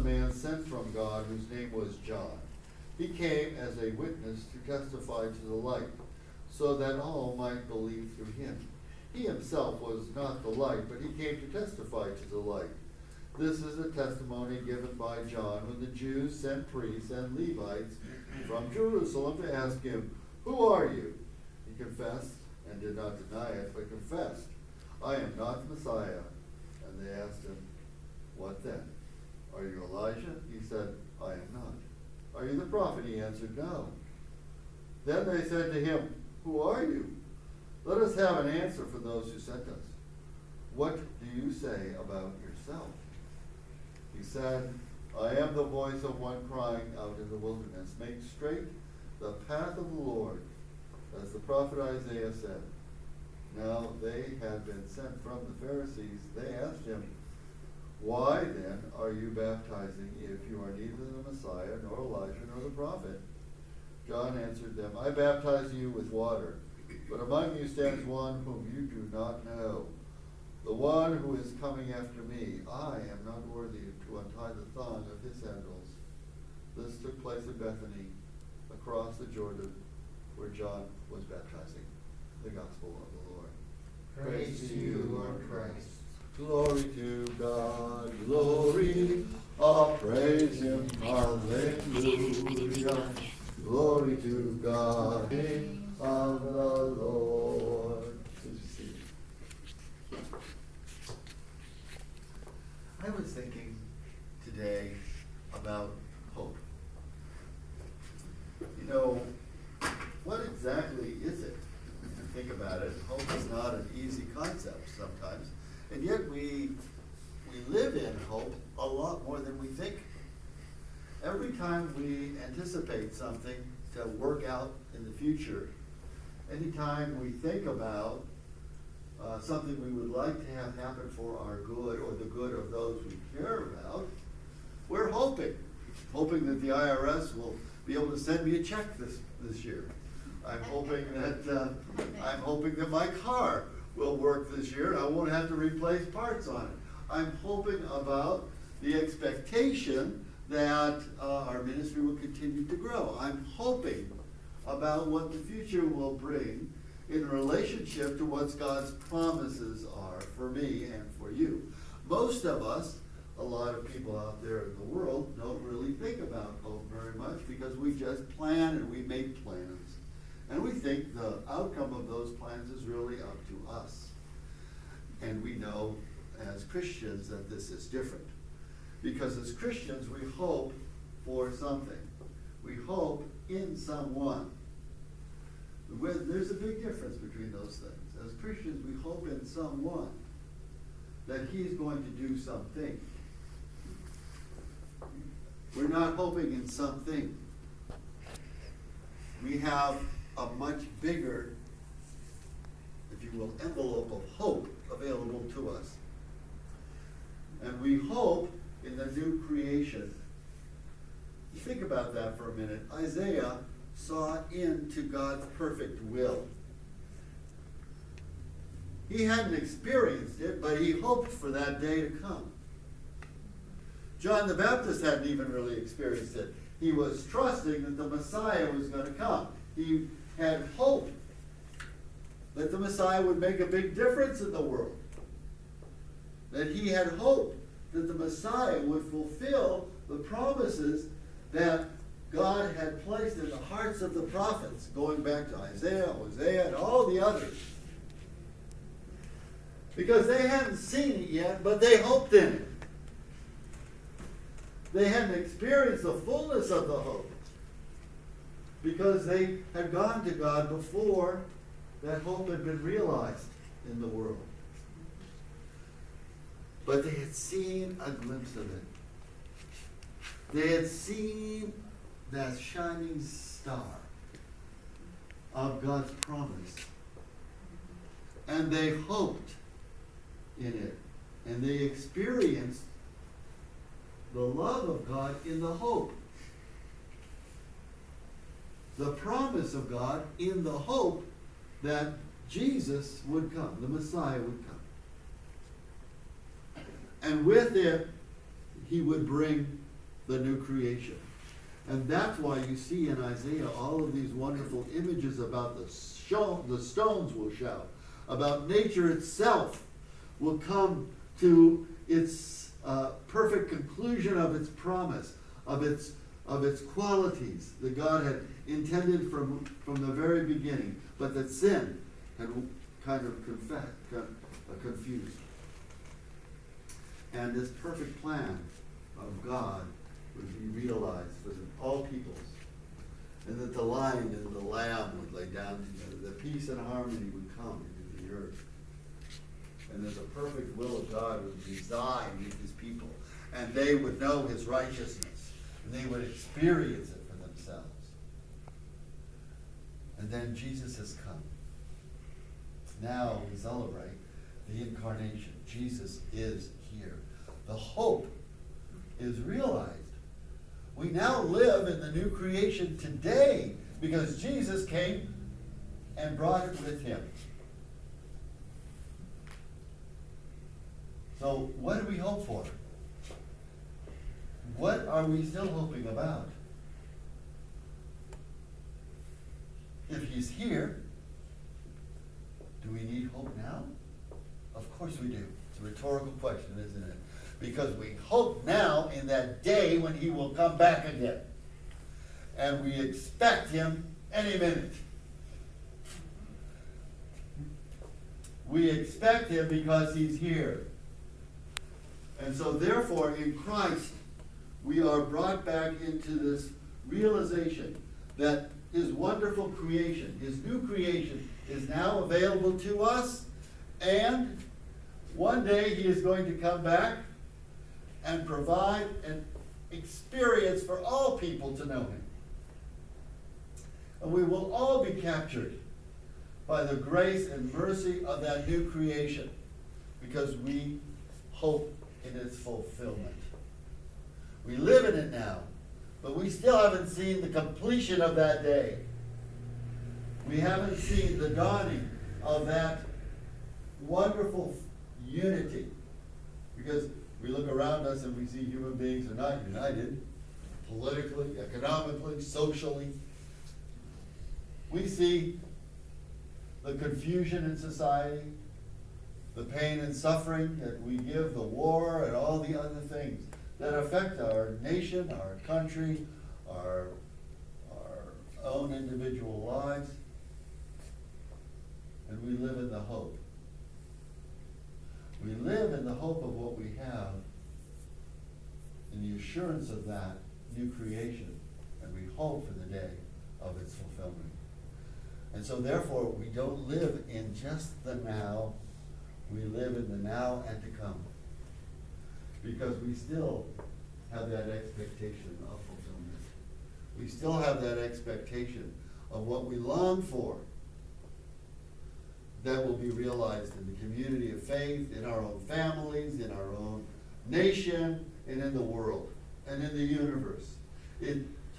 man sent from God whose name was John. He came as a witness to testify to the light, so that all might believe through him. He himself was not the light, but he came to testify to the light. This is a testimony given by John when the Jews sent priests and Levites from Jerusalem to ask him, "Who are you?" He confessed and did not deny it, but confessed, "I am not the Messiah." And they asked him, "What then? Are you Elijah?" He said, "I am not." "Are you the prophet?" He answered, "No." Then they said to him, "Who are you? Let us have an answer for those who sent us. What do you say about yourself?" He said, "I am the voice of one crying out in the wilderness, 'Make straight the path of the Lord,' as the prophet Isaiah said." Now they had been sent from the Pharisees. They asked him, "Why then are you baptizing if you are neither the Messiah, nor Elijah, nor the prophet?" John answered them, "I baptize you with water, but among you stands one whom you do not know, the one who is coming after me. I am not worthy to untie the thong of his sandals." This took place in Bethany, across the Jordan, where John was baptizing. The Gospel of the Lord. Praise to you, Lord Christ. Glory to God, glory, all praise him, hallelujah. Glory to God, King of the Lord. I was thinking today about hope. You know, what exactly is it? If you think about it, hope is not an easy concept sometimes, and yet we live in hope a lot more than we think. Every time we anticipate something to work out in the future, anytime we think about something we would like to have happen for our good or the good of those we care about, we're hoping that the IRS will be able to send me a check this year. I'm hoping that my car will work this year and I won't have to replace parts on it. I'm hoping about the expectation that our ministry will continue to grow. I'm hoping about what the future will bring in relationship to what God's promises are for me and for you. Most of us, a lot of people out there in the world, don't really think about hope very much because we just plan and we make plans. And we think the outcome of those plans is really up to us. And we know as Christians that this is different. Because as Christians, we hope for something. We hope in someone. There's a big difference between those things. As Christians, we hope in someone that he's going to do something. We're not hoping in something. We have a much bigger, if you will, envelope of hope available to us. And we hope in the new creation. Think about that for a minute. Isaiah saw into God's perfect will. He hadn't experienced it, but he hoped for that day to come. John the Baptist hadn't even really experienced it. He was trusting that the Messiah was going to come. He had hope that the Messiah would make a big difference in the world. That he had hope that the Messiah would fulfill the promises that God had placed in the hearts of the prophets, going back to Isaiah, Hosea, and all the others. Because they hadn't seen it yet, but they hoped in it. They hadn't experienced the fullness of the hope because they had gone to God before that hope had been realized in the world. But they had seen a glimpse of it. They had seen that shining star of God's promise. And they hoped in it. And they experienced the love of God in the hope. The promise of God in the hope that Jesus would come, the Messiah would come. And with it, he would bring the new creation. And that's why you see in Isaiah all of these wonderful images about the stones will shout, about nature itself will come to its perfect conclusion of its promise, of its qualities that God had intended from the very beginning, but that sin had kind of confused. And this perfect plan of God would be realized for all peoples, and that the lion and the lamb would lay down together, that peace and harmony would come into the earth, and that the perfect will of God would reside with his people, and they would know his righteousness, and they would experience it for themselves. And then Jesus has come. Now we celebrate the incarnation. Jesus is here. The hope is realized. We now live in the new creation today because Jesus came and brought it with him. So what do we hope for? What are we still hoping about? If he's here, do we need hope now? Of course we do. It's a rhetorical question, isn't it? Because we hope now in that day when he will come back again. And we expect him any minute. We expect him because he's here. And so therefore in Christ we are brought back into this realization that his wonderful creation, his new creation, is now available to us, and one day he is going to come back and provide an experience for all people to know him. And we will all be captured by the grace and mercy of that new creation because we hope in its fulfillment. We live in it now, but we still haven't seen the completion of that day. We haven't seen the dawning of that wonderful unity, because we look around us and we see human beings are not united politically, economically, socially. We see the confusion in society, the pain and suffering that we give, the war and all the other things that affect our nation, our country, our own individual lives. And we live in the hope. We live in the hope of what we have, in the assurance of that new creation, and we hope for the day of its fulfillment. And so therefore, we don't live in just the now, we live in the now and to come. Because we still have that expectation of fulfillment. We still have that expectation of what we long for that will be realized in the community of faith, in our own families, in our own nation, and in the world, and in the universe.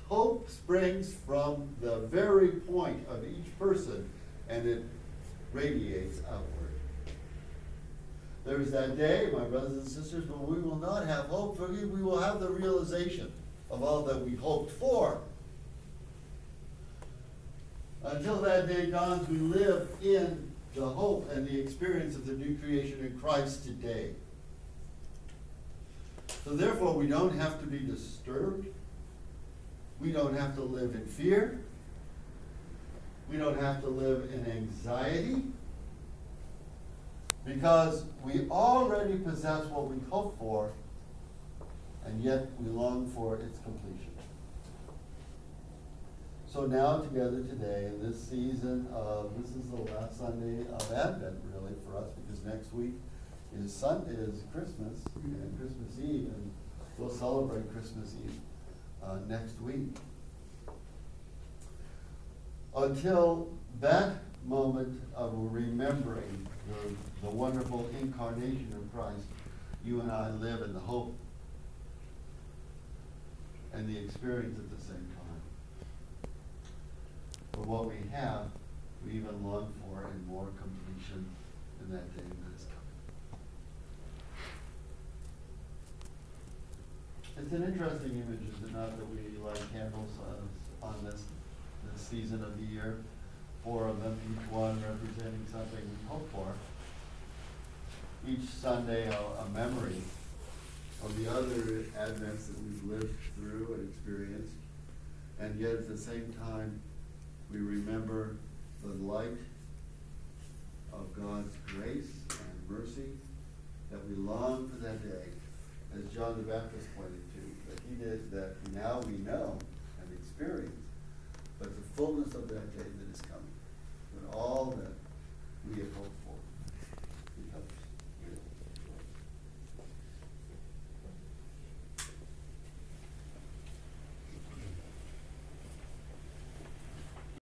Hope springs from the very point of each person, and it radiates outward. There is that day, my brothers and sisters, when we will not have hope for you. We will have the realization of all that we hoped for. Until that day dawns, we live in the hope and the experience of the new creation in Christ today. So therefore, we don't have to be disturbed. We don't have to live in fear. We don't have to live in anxiety. Because we already possess what we hope for, and yet we long for its completion. So now together today, in this season of, this is the last Sunday of Advent really for us, because next week is Christmas, and Christmas Eve, and we'll celebrate Christmas Eve next week. Until that moment of remembering the wonderful incarnation of Christ, you and I live in the hope and the experience at the same time. For what we have, we even long for in more completion in that day that is coming. It's an interesting image, is it not, that we light candles on this season of the year, 4 of them, each one representing something we hope for. Each Sunday a memory of the other Advents that we've lived through and experienced, and yet at the same time we remember the light of God's grace and mercy, that we long for that day. As John the Baptist